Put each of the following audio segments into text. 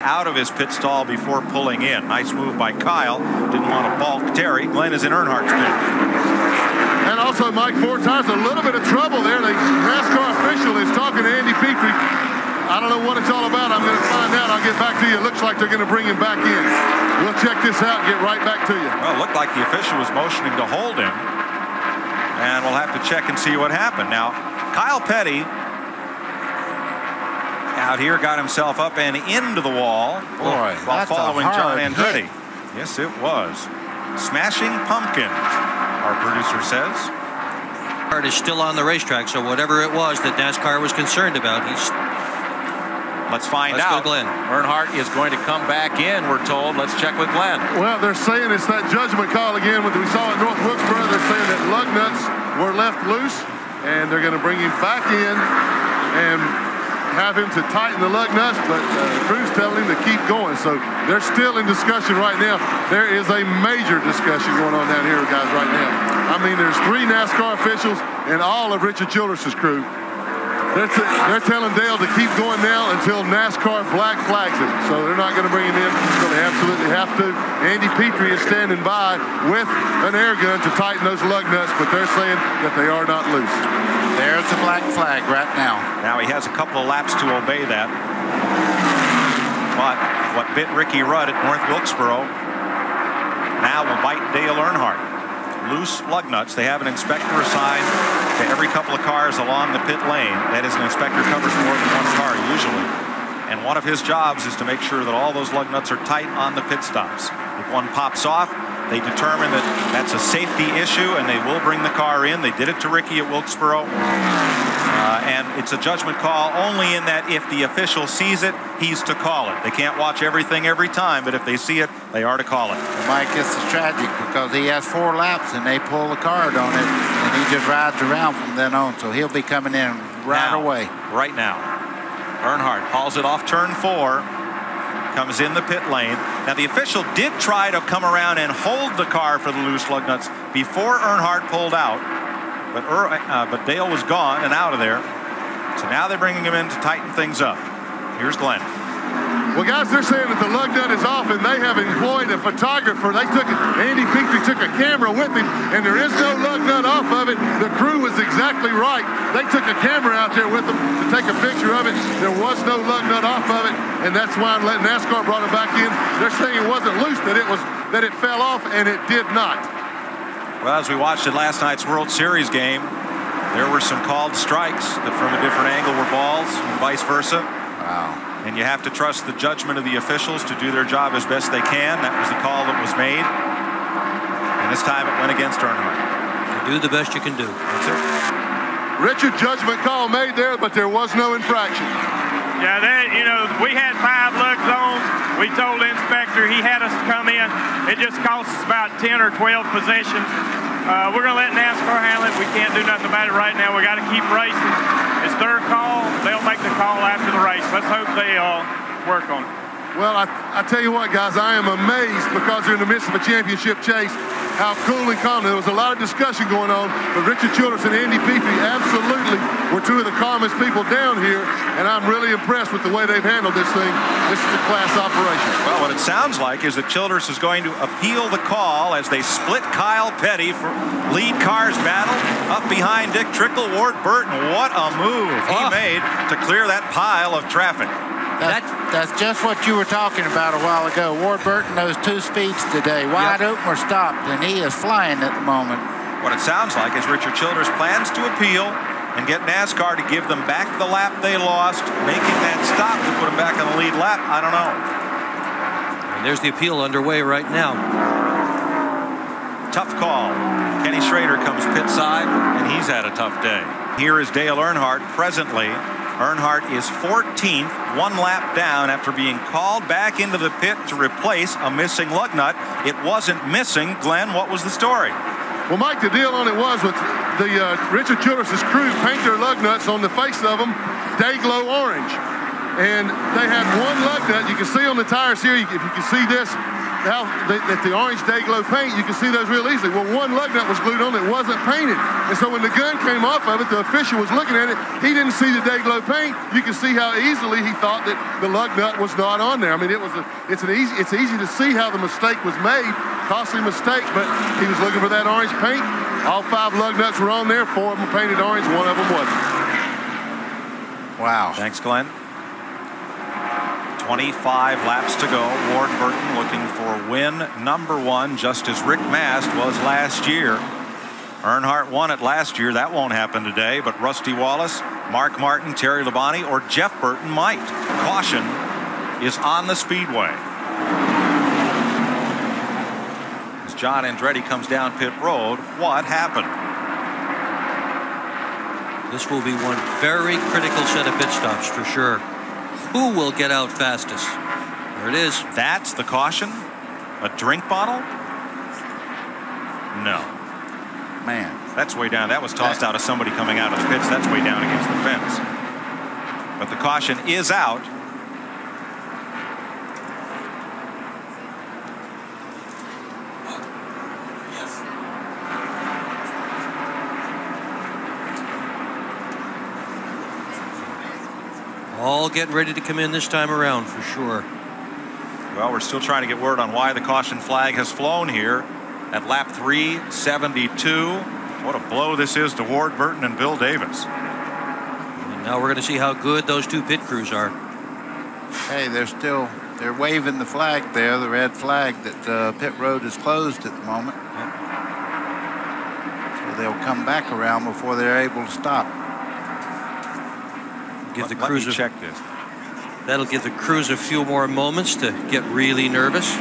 out of his pit stall before pulling in. Nice move by Kyle. Didn't want to balk Terry. Glenn is in Earnhardt's pit. And also Mike, 4 tires, a little bit of trouble there. The NASCAR official is talking to Andy Petree. I don't know what it's all about. I'm going to find out. I'll get back to you. It looks like they're going to bring him back in. We'll check this out and get right back to you. Well, it looked like the official was motioning to hold him. And we'll have to check and see what happened. Now, Kyle Petty out here got himself up and into the wall. Boy, while following John hit. Andretti. Yes, it was. Smashing pumpkins, our producer says. Earnhardt is still on the racetrack, so whatever it was that NASCAR was concerned about, Let's find Let's out. go, Glenn. Earnhardt is going to come back in, we're told. Let's check with Glenn. Well, they're saying it's that judgment call again. What we saw at North Wilkesboro, they're saying that lug nuts were left loose, and they're going to bring him back in and have him to tighten the lug nuts, but the crew's telling him to keep going. So they're still in discussion right now. There is a major discussion going on down here, guys, right now. I mean, there's 3 NASCAR officials and all of Richard Childress' crew. They're telling Dale to keep going now until NASCAR black flags him. So they're not going to bring him in until they absolutely have to. Andy Petree is standing by with an air gun to tighten those lug nuts, but they're saying that they are not loose. There's the black flag right now. Now he has a couple of laps to obey that. But what bit Ricky Rudd at North Wilkesboro now will bite Dale Earnhardt. Loose lug nuts. They have an inspector assigned to every couple of cars along the pit lane. That is, an inspector covers more than one car usually. And one of his jobs is to make sure that all those lug nuts are tight on the pit stops. If one pops off, they determine that that's a safety issue and they will bring the car in. They did it to Ricky at Wilkesboro. And it's a judgment call only in that if the official sees it, he's to call it. They can't watch everything every time, but if they see it, they are to call it. Well, Mike, this is tragic because he has 4 laps and they pull the card on it and he just rides around from then on. So he'll be coming in right away. Right now. Earnhardt hauls it off turn 4. Comes in the pit lane. Now the official did try to come around and hold the car for the loose lug nuts before Earnhardt pulled out. But Dale was gone and out of there. So now they're bringing him in to tighten things up. Here's Glenn. Well, guys, they're saying that the lug nut is off, and they have employed a photographer. Andy Petree took a camera with him, and there is no lug nut off of it. The crew was exactly right. They took a camera out there with them to take a picture of it. There was no lug nut off of it, and that's why NASCAR brought it back in. They're saying it wasn't loose, that it fell off, and it did not. Well, as we watched at last night's World Series game, there were some called strikes that from a different angle were balls and vice versa. Wow. And you have to trust the judgment of the officials to do their job as best they can. That was the call that was made. And this time it went against Earnhardt. You do the best you can do. That's it. Richard, judgment call made there, but there was no infraction. Yeah, we had 5 lug zones. We told the inspector he had us come in. It just cost us about 10 or 12 possessions. We're going to let NASCAR handle it. We can't do nothing about it right now. We got to keep racing. It's their call. They'll make the call after the race. Let's hope they work on it. Well, I tell you what, guys, I am amazed because they're in the midst of a championship chase, how cool and calm. There was a lot of discussion going on, but Richard Childress and Andy Petree absolutely were 2 of the calmest people down here, and I'm really impressed with the way they've handled this thing. This is a class operation. Well, what it sounds like is that Childress is going to appeal the call as they split Kyle Petty for lead cars battle up behind Dick Trickle. Ward Burton, what a move he made to clear that pile of traffic. That's just what you were talking about a while ago. Ward Burton knows 2 speeds today. Wide open or stopped, and he is flying at the moment. What it sounds like is Richard Childress plans to appeal and get NASCAR to give them back the lap they lost, making that stop to put them back on the lead lap. I don't know. And there's the appeal underway right now. Tough call. Kenny Schrader comes pit side, and he's had a tough day. Here is Dale Earnhardt presently. Earnhardt is 14th, 1 lap down after being called back into the pit to replace a missing lug nut. It wasn't missing. Glenn, what was the story? Well, Mike, the deal on it was with the Richard Childress' crew paint their lug nuts on the face of them dayglow orange. And they had 1 lug nut. You can see on the tires here, if you can see this, that the orange dayglow paint, you can see those real easily. Well, one lug nut was glued on that wasn't painted. And so when the gun came off of it, the official was looking at it. He didn't see the dayglow paint. You can see how easily he thought that the lug nut was not on there. I mean, it's easy to see how the mistake was made, costly mistake, but he was looking for that orange paint. All 5 lug nuts were on there. 4 of them were painted orange. 1 of them wasn't. Wow. Thanks, Glenn. 25 laps to go. Ward Burton looking for win number 1, just as Rick Mast was last year. Earnhardt won it last year. That won't happen today, but Rusty Wallace, Mark Martin, Terry Labonte, or Jeff Burton might. Caution is on the speedway. As John Andretti comes down pit road, what happened? This will be one very critical set of pit stops for sure. Who will get out fastest? There it is. That's the caution? A drink bottle? No. Man. That's way down. That was tossed out of somebody coming out of the pits. That's way down against the fence. But the caution is out. All getting ready to come in this time around for sure. Well, we're still trying to get word on why the caution flag has flown here at lap 372. What a blow this is to Ward Burton and Bill Davis. And now we're going to see how good those 2 pit crews are. Hey, they're waving the flag there, the red flag that pit road is closed at the moment. Yep. So they'll come back around before they're able to stop. Give the Let crews me check this. That'll give the crews a few more moments to get really nervous.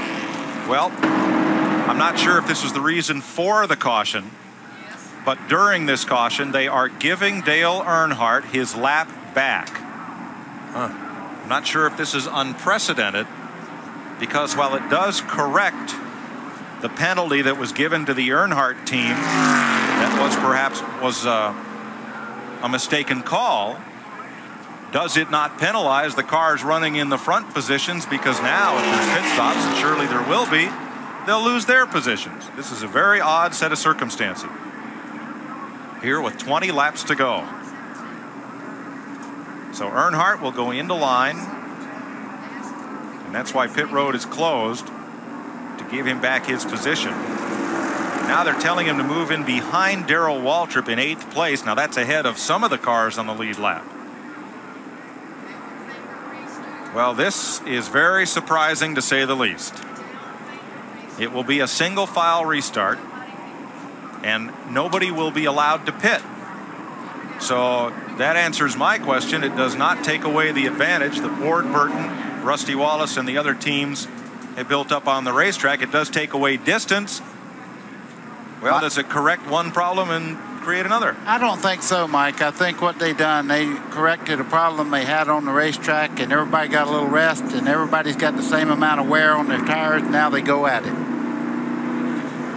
Well, I'm not sure if this was the reason for the caution, but during this caution, they are giving Dale Earnhardt his lap back. I'm not sure if this is unprecedented, because while it does correct the penalty that was given to the Earnhardt team, that was perhaps a mistaken call, does it not penalize the cars running in the front positions? Because now, if there's pit stops, and surely there will be, they'll lose their positions. This is a very odd set of circumstances here with 20 laps to go. So Earnhardt will go into line, and that's why pit road is closed, to give him back his position. Now they're telling him to move in behind Darrell Waltrip in 8th place. Now that's ahead of some of the cars on the lead lap. Well, this is very surprising, to say the least. It will be a single file restart, and nobody will be allowed to pit. So that answers my question. It does not take away the advantage that Ward Burton, Rusty Wallace, and the other teams have built up on the racetrack. It does take away distance. Well, does it correct one problem and create another? I don't think so, Mike. I think what they done, they corrected a problem they had on the racetrack, and everybody got a little rest, and everybody's got the same amount of wear on their tires. Now they go at it.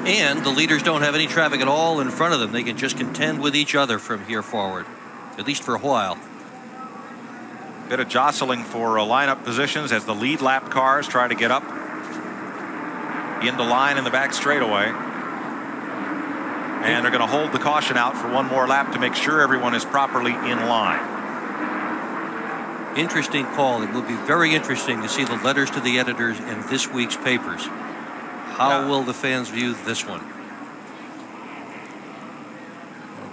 And the leaders don't have any traffic at all in front of them. They can just contend with each other from here forward, at least for a while. Bit of jostling for lineup positions as the lead lap cars try to get up into line in the back straightaway. And they're going to hold the caution out for one more lap to make sure everyone is properly in line. Interesting call. It will be very interesting to see the letters to the editors in this week's papers. How will the fans view this one?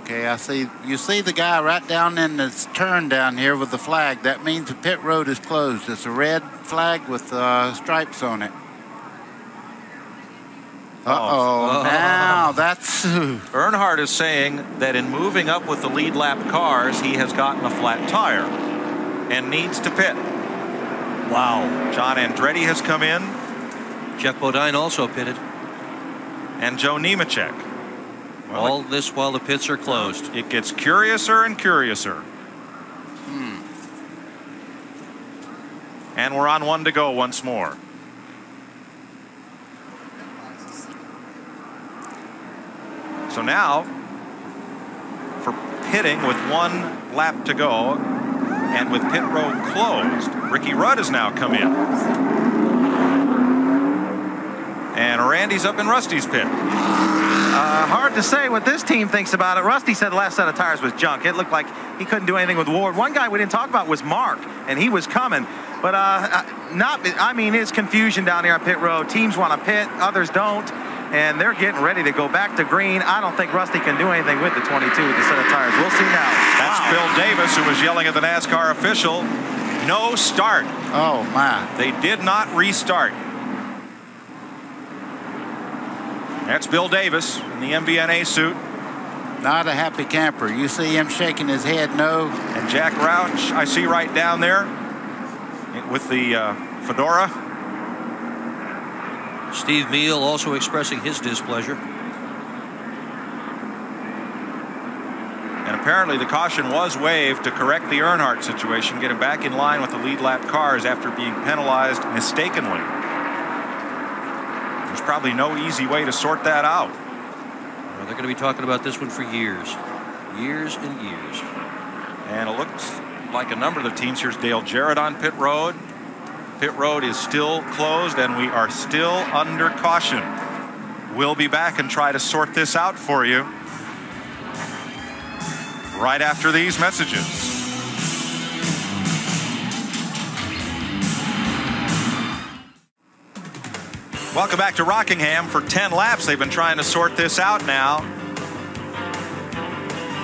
Okay, I see. You see the guy right down in this turn down here with the flag. That means the pit road is closed. It's a red flag with stripes on it. Uh-oh, now that's... Earnhardt is saying that in moving up with the lead lap cars, he has gotten a flat tire and needs to pit. Wow. John Andretti has come in. Jeff Bodine also pitted. And Joe Nemechek. Well, all this while the pits are closed. It gets curiouser and curiouser. And we're on 1 to go once more. So now, for pitting with 1 lap to go, and with pit road closed, Ricky Rudd has now come in. Randy's up in Rusty's pit. Hard to say what this team thinks about it. Rusty said the last set of tires was junk. It looked like he couldn't do anything with Ward. One guy we didn't talk about was Mark, and he was coming. But it's confusion down here on pit road. Teams want to pit, others don't, and they're getting ready to go back to green. I don't think Rusty can do anything with the 22 with the set of tires. We'll see now. That's Bill Davis, who was yelling at the NASCAR official. No start. Oh, my. They did not restart. That's Bill Davis in the MBNA suit. Not a happy camper. You see him shaking his head no. And Jack Rouch, I see right down there with the fedora. Steve Meal also expressing his displeasure. And apparently the caution was waived to correct the Earnhardt situation, get him back in line with the lead lap cars after being penalized mistakenly. There's probably no easy way to sort that out. Well, they're going to be talking about this one for years. Years and years. And it looks like a number of the teams. Here's Dale Jarrett on pit road. Pit road is still closed, and we are still under caution. We'll be back and try to sort this out for you right after these messages. Welcome back to Rockingham. For 10 laps, they've been trying to sort this out now.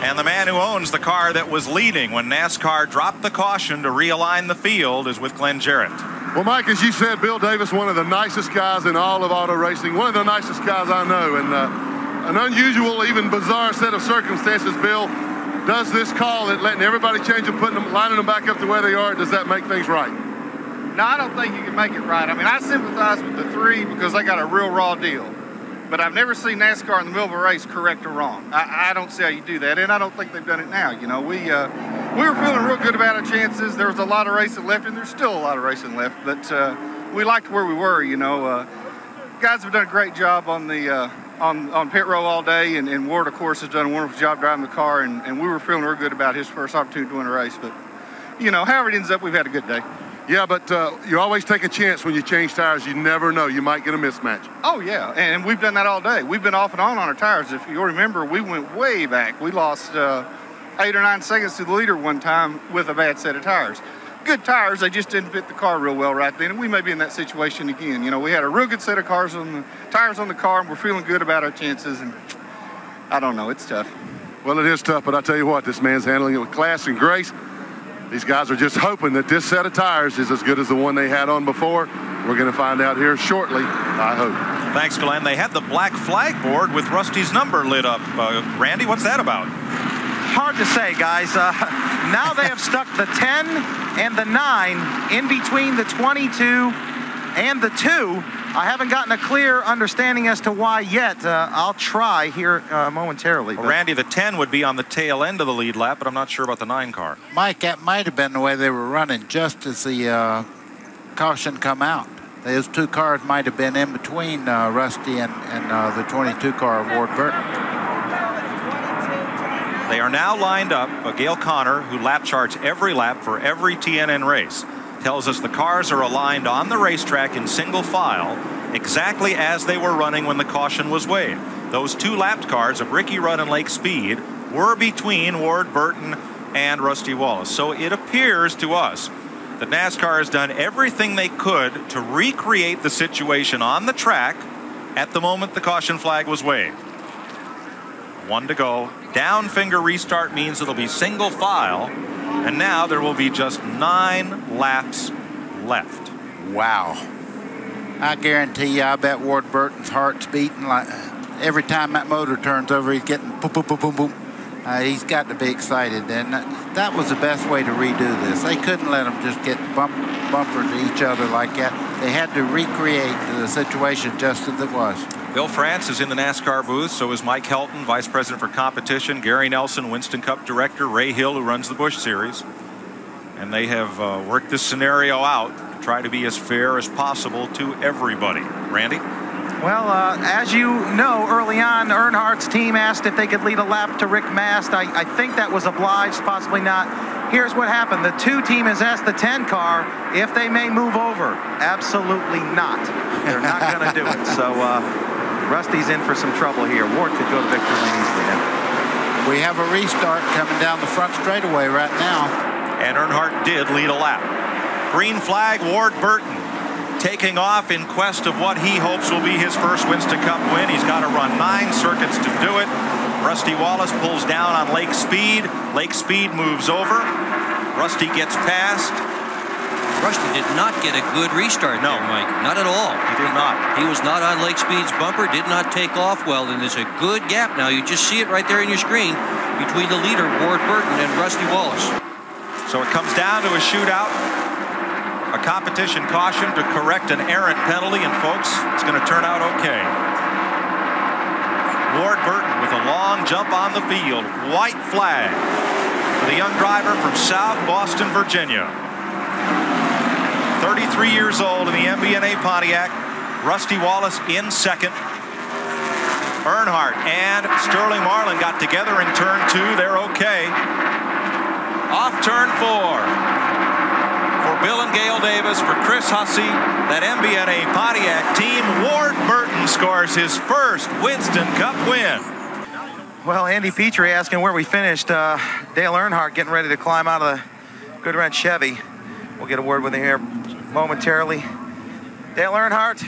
And the man who owns the car that was leading when NASCAR dropped the caution to realign the field is with Glenn Jarrett. Well, Mike, as you said, Bill Davis, one of the nicest guys in all of auto racing, one of the nicest guys I know. And an unusual, even bizarre set of circumstances, Bill, does this call that letting everybody change them, lining them back up to where they are, does that make things right? No, I don't think you can make it right. I mean, I sympathize with the 3 because they got a real raw deal. But I've never seen NASCAR in the middle of a race correct or wrong. I don't see how you do that, and I don't think they've done it now. You know, we were feeling real good about our chances. There was a lot of racing left, and there's still a lot of racing left. But we liked where we were. You know, guys have done a great job on the on pit row all day, and Ward, of course, has done a wonderful job driving the car. And we were feeling real good about his first opportunity to win a race. But you know, however it ends up, we've had a good day. Yeah, but you always take a chance when you change tires. You never know. You might get a mismatch. Oh, yeah, and we've done that all day. We've been off and on our tires. If you remember, we went way back. We lost 8 or 9 seconds to the leader one time with a bad set of tires. Good tires, they just didn't fit the car real well right then, and we may be in that situation again. You know, we had a real good set of tires on the car, and we're feeling good about our chances, and I don't know, it's tough. Well, it is tough, but I tell you what, this man's handling it with class and grace. These guys are just hoping that this set of tires is as good as the one they had on before. We're going to find out here shortly, I hope. Thanks, Glenn. They had the black flag board with Rusty's number lit up. Randy, what's that about? Hard to say, guys. Now they have stuck the 10 and the 9 in between the 22 and the 2. I haven't gotten a clear understanding as to why yet. I'll try here momentarily. Well, Randy, the 10 would be on the tail end of the lead lap, but I'm not sure about the 9 car. Mike, that might have been the way they were running just as the caution come out. Those 2 cars might have been in between Rusty and the 22 car of Ward Burton. They are now lined up. Gail Connor, who lap charts every lap for every TNN race, tells us the cars are aligned on the racetrack in single file exactly as they were running when the caution was waived. Those 2 lapped cars of Ricky Rudd and Lake Speed were between Ward Burton and Rusty Wallace. So it appears to us that NASCAR has done everything they could to recreate the situation on the track at the moment the caution flag was waved. 1 to go. Down finger restart means it'll be single file. And now there will be just 9 laps left. Wow. I guarantee you, I bet Ward Burton's heart's beating like every time that motor turns over, he's getting boom, boom, boom, boom, boom. He's got to be excited. And that was the best way to redo this. They couldn't let them just get bumper to each other like that. They had to recreate the situation just as it was. Bill France is in the NASCAR booth. So is Mike Helton, Vice President for Competition, Gary Nelson, Winston Cup Director, Ray Hill, who runs the Busch Series. And they have worked this scenario out to try to be as fair as possible to everybody. Randy? Well, as you know, early on, Earnhardt's team asked if they could lead a lap to Rick Mast. I think that was obliged, possibly not. Here's what happened. The 2 team has asked the 10 car if they may move over. Absolutely not. They're not going to do it. So Rusty's in for some trouble here. Ward could go to victory lane easily now. We have a restart coming down the front straightaway right now. And Earnhardt did lead a lap. Green flag, Ward Burton taking off in quest of what he hopes will be his first Winston Cup win. He's got to run 9 circuits to do it. Rusty Wallace pulls down on Lake Speed. Lake Speed moves over. Rusty gets past. Rusty did not get a good restart there, Mike. Not at all. He did not. He was not on Lake Speed's bumper, did not take off well, and there's a good gap now. You just see it right there in your screen between the leader, Ward Burton, and Rusty Wallace. So it comes down to a shootout. A competition caution to correct an errant penalty, and folks, it's going to turn out okay. Ward Burton with a long jump on the field. White flag for the young driver from South Boston, Virginia. 33 years old in the MBNA Pontiac. Rusty Wallace in second. Earnhardt and Sterling Marlin got together in turn 2. They're okay. Off turn 4. For Bill and Gail Davis, for Chris Hussey, that MBNA Pontiac team, Ward Burton scores his first Winston Cup win. Well, Andy Petree asking where we finished. Dale Earnhardt getting ready to climb out of the Good Wrench Chevy. We'll get a word with him here momentarily. Dale Earnhardt,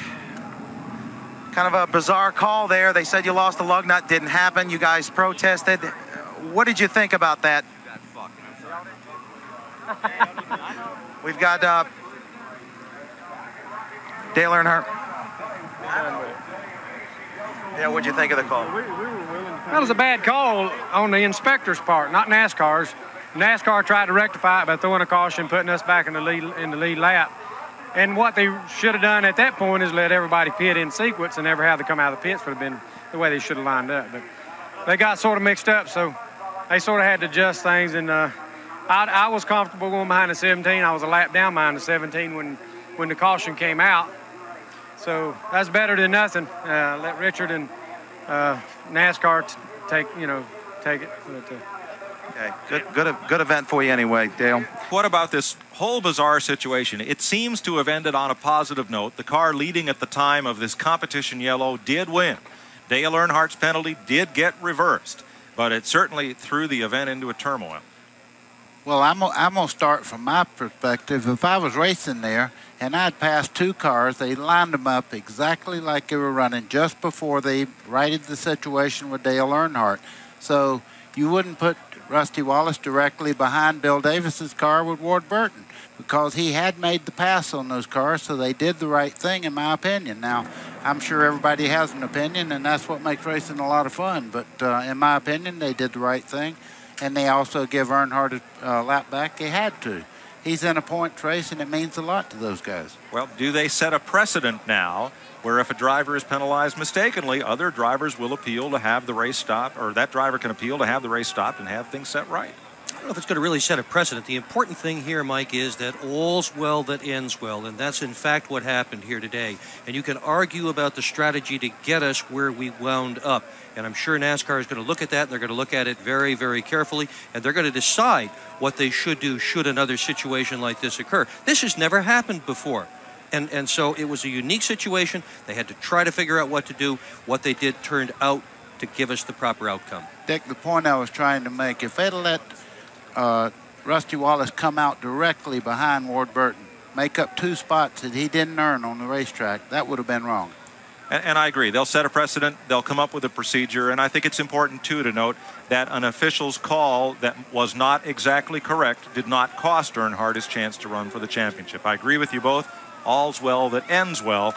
kind of a bizarre call there. They said you lost the lug nut, didn't happen. You guys protested. What did you think about that? We've got Dale Earnhardt. Yeah, what'd you think of the call? That was a bad call on the inspector's part, not NASCAR's. NASCAR tried to rectify it by throwing a caution, putting us back in the lead lap. And what they should have done at that point is let everybody pit in sequence and never have to come out of the pits would have been the way they should have lined up. But they got sort of mixed up, so they sort of had to adjust things. And I was comfortable going behind the 17. I was a lap down behind the 17 when the caution came out. So that's better than nothing. Let Richard and NASCAR take it. Okay, good event for you anyway, Dale. What about this whole bizarre situation? It seems to have ended on a positive note. The car leading at the time of this competition yellow did win. Dale Earnhardt's penalty did get reversed, but it certainly threw the event into a turmoil. Well, I'm going to start from my perspective. If I was racing there and I'd passed 2 cars, they lined them up exactly like they were running just before they righted the situation with Dale Earnhardt. So you wouldn't put Rusty Wallace directly behind Bill Davis's car with Ward Burton because he had made the pass on those cars, so they did the right thing, in my opinion. Now, I'm sure everybody has an opinion, and that's what makes racing a lot of fun. But in my opinion, they did the right thing. And they also give Earnhardt a lap back. They had to. He's in a points race, and it means a lot to those guys. Well, do they set a precedent now where if a driver is penalized mistakenly, other drivers will appeal to have the race stopped, or that driver can appeal to have the race stopped and have things set right? I don't know if it's going to really set a precedent. The important thing here, Mike, is that all's well that ends well, and that's in fact what happened here today. And you can argue about the strategy to get us where we wound up. And I'm sure NASCAR is going to look at that, and they're going to look at it very, very carefully, and they're going to decide what they should do should another situation like this occur. This has never happened before. And so it was a unique situation. They had to try to figure out what to do. What they did turned out to give us the proper outcome. Dick, the point I was trying to make, if they'd let Rusty Wallace come out directly behind Ward Burton, make up 2 spots that he didn't earn on the racetrack, that would have been wrong. And I agree. They'll set a precedent. They'll come up with a procedure. And I think it's important, too, to note that an official's call that was not exactly correct did not cost Earnhardt his chance to run for the championship. I agree with you both. All's well that ends well.